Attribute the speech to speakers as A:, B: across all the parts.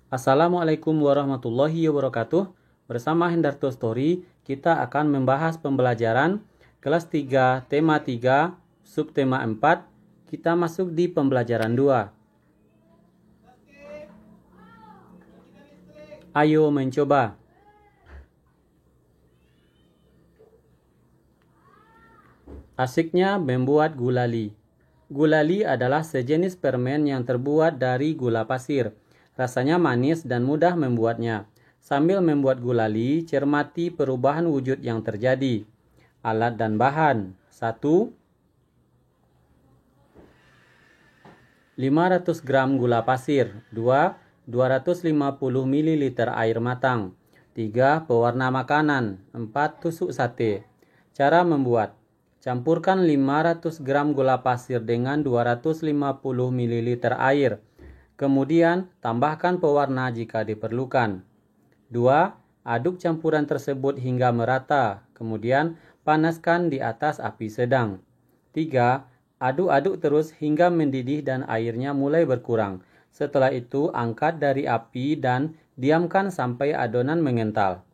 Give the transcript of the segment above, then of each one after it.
A: Assalamualaikum warahmatullahi wabarakatuh. Bersama Hendarto Story, kita akan membahas pembelajaran kelas 3, tema 3, subtema 4. Kita masuk di pembelajaran 2. Ayo mencoba. Asiknya membuat gulali. Gulali adalah sejenis permen yang terbuat dari gula pasir. Rasanya manis dan mudah membuatnya. Sambil membuat gulali, cermati perubahan wujud yang terjadi. Alat dan bahan. 1. 500 gram gula pasir. 2. 250 ml air matang. 3. Pewarna makanan. 4. Tusuk sate. Cara membuat. Campurkan 500 gram gula pasir dengan 250 ml air. Kemudian, tambahkan pewarna jika diperlukan. 2. Aduk campuran tersebut hingga merata. Kemudian, panaskan di atas api sedang. 3. Aduk-aduk terus hingga mendidih dan airnya mulai berkurang. Setelah itu, angkat dari api dan diamkan sampai adonan mengental.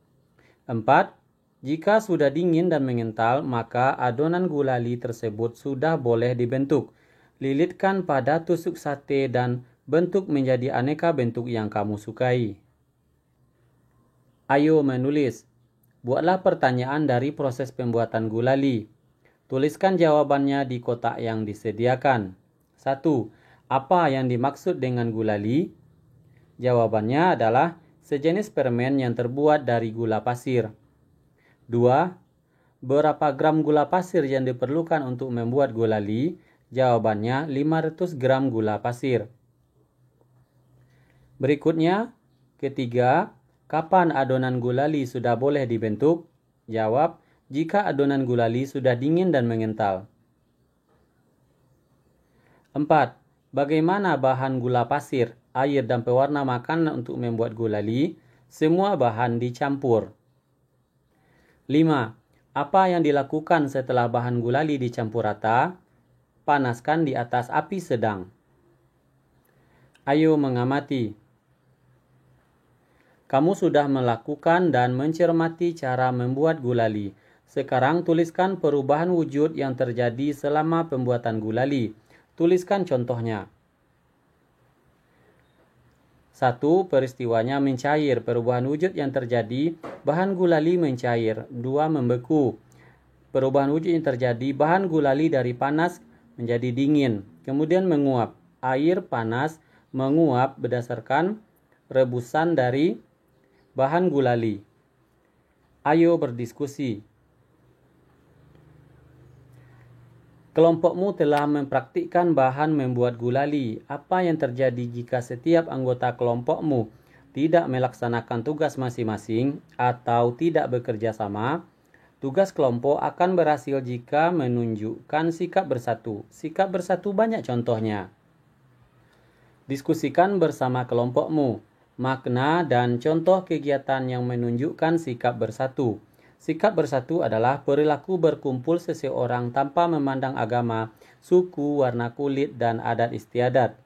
A: 4. Jika sudah dingin dan mengental, maka adonan gulali tersebut sudah boleh dibentuk. Lilitkan pada tusuk sate dan bentuk menjadi aneka bentuk yang kamu sukai. Ayo menulis. Buatlah pertanyaan dari proses pembuatan gulali. Tuliskan jawabannya di kotak yang disediakan. 1. Apa yang dimaksud dengan gulali? Jawabannya adalah sejenis permen yang terbuat dari gula pasir. 2. Berapa gram gula pasir yang diperlukan untuk membuat gulali? Jawabannya 500 gram gula pasir. Berikutnya, ketiga, kapan adonan gulali sudah boleh dibentuk? Jawab, jika adonan gulali sudah dingin dan mengental. 4. Bagaimana bahan gula pasir, air, dan pewarna makanan untuk membuat gulali? Semua bahan dicampur. 5. Apa yang dilakukan setelah bahan gulali dicampur rata? Panaskan di atas api sedang. Ayo mengamati. Kamu sudah melakukan dan mencermati cara membuat gulali. Sekarang tuliskan perubahan wujud yang terjadi selama pembuatan gulali. Tuliskan contohnya. 1. Peristiwanya mencair. Perubahan wujud yang terjadi, bahan gulali mencair. 2. Membeku. Perubahan wujud yang terjadi, bahan gulali dari panas menjadi dingin. Kemudian menguap. Air panas menguap berdasarkan rebusan dari bahan gulali. Ayo berdiskusi. Kelompokmu telah mempraktikkan bahan membuat gulali. Apa yang terjadi jika setiap anggota kelompokmu tidak melaksanakan tugas masing-masing atau tidak bekerja sama? Tugas kelompok akan berhasil jika menunjukkan sikap bersatu. Sikap bersatu banyak contohnya. Diskusikan bersama kelompokmu makna dan contoh kegiatan yang menunjukkan sikap bersatu. Sikap bersatu adalah perilaku berkumpul seseorang tanpa memandang agama, suku, warna kulit, dan adat istiadat.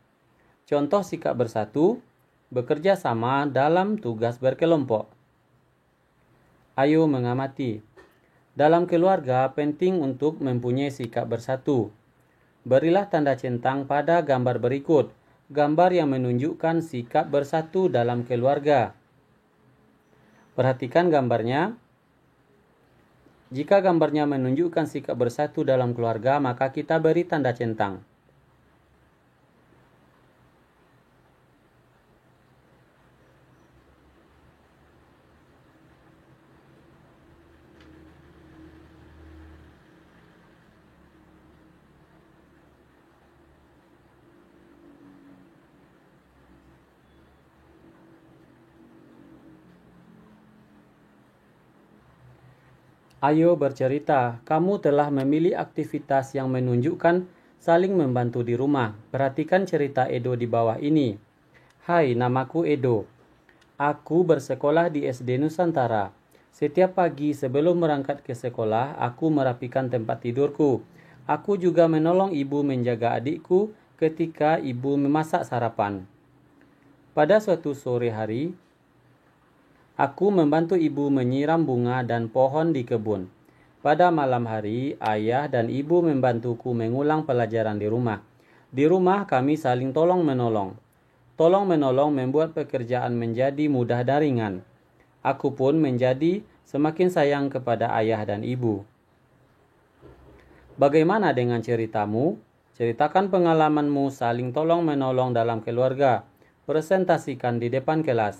A: Contoh sikap bersatu, bekerja sama dalam tugas berkelompok. Ayo mengamati. Dalam keluarga, penting untuk mempunyai sikap bersatu. Berilah tanda centang pada gambar berikut. Gambar yang menunjukkan sikap bersatu dalam keluarga. Perhatikan gambarnya. Jika gambarnya menunjukkan sikap bersatu dalam keluarga, maka kita beri tanda centang. Ayo bercerita, kamu telah memilih aktivitas yang menunjukkan saling membantu di rumah. Perhatikan cerita Edo di bawah ini. Hai, namaku Edo. Aku bersekolah di SD Nusantara. Setiap pagi sebelum berangkat ke sekolah, aku merapikan tempat tidurku. Aku juga menolong ibu menjaga adikku ketika ibu memasak sarapan. Pada suatu sore hari, aku membantu ibu menyiram bunga dan pohon di kebun. Pada malam hari, ayah dan ibu membantuku mengulang pelajaran di rumah. Di rumah kami saling tolong-menolong. Tolong-menolong membuat pekerjaan menjadi mudah dan ringan. Aku pun menjadi semakin sayang kepada ayah dan ibu. Bagaimana dengan ceritamu? Ceritakan pengalamanmu saling tolong-menolong dalam keluarga. Presentasikan di depan kelas.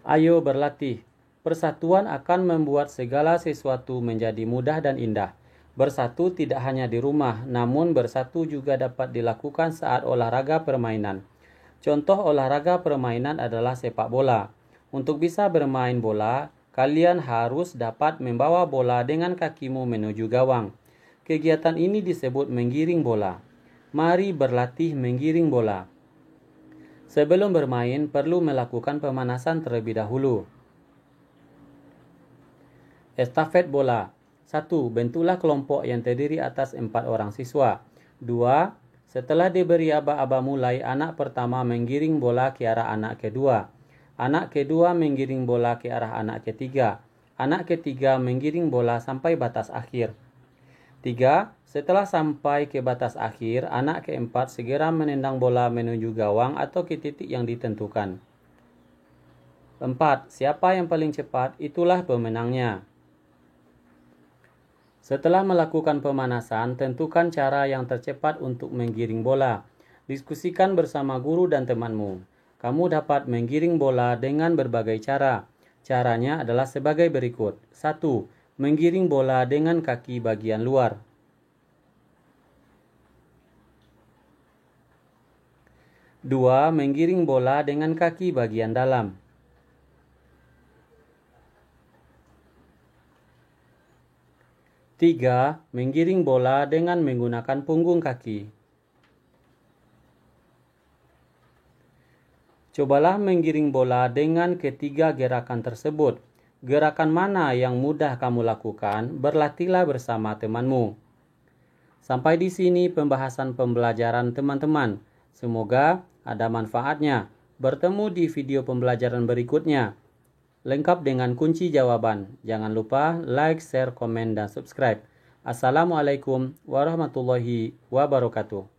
A: Ayo berlatih. Persatuan akan membuat segala sesuatu menjadi mudah dan indah. Bersatu tidak hanya di rumah, namun bersatu juga dapat dilakukan saat olahraga permainan. Contoh olahraga permainan adalah sepak bola. Untuk bisa bermain bola, kalian harus dapat membawa bola dengan kakimu menuju gawang. Kegiatan ini disebut menggiring bola. Mari berlatih menggiring bola. Sebelum bermain, perlu melakukan pemanasan terlebih dahulu. Estafet bola. 1. Bentuklah kelompok yang terdiri atas 4 orang siswa. 2. Setelah diberi aba-aba mulai, anak pertama menggiring bola ke arah anak kedua. Anak kedua menggiring bola ke arah anak ketiga. Anak ketiga menggiring bola sampai batas akhir. 3. Setelah sampai ke batas akhir, anak keempat segera menendang bola menuju gawang atau ke titik yang ditentukan. 4. Siapa yang paling cepat, itulah pemenangnya. Setelah melakukan pemanasan, tentukan cara yang tercepat untuk menggiring bola. Diskusikan bersama guru dan temanmu. Kamu dapat menggiring bola dengan berbagai cara. Caranya adalah sebagai berikut. 1. Menggiring bola dengan kaki bagian luar. 2. Menggiring bola dengan kaki bagian dalam. 3. Menggiring bola dengan menggunakan punggung kaki. Cobalah menggiring bola dengan ketiga gerakan tersebut. Gerakan mana yang mudah kamu lakukan? Berlatihlah bersama temanmu. Sampai di sini pembahasan pembelajaran teman-teman. Semoga ada manfaatnya. Bertemu di video pembelajaran berikutnya. Lengkap dengan kunci jawaban. Jangan lupa like, share, komen, dan subscribe. Assalamualaikum warahmatullahi wabarakatuh.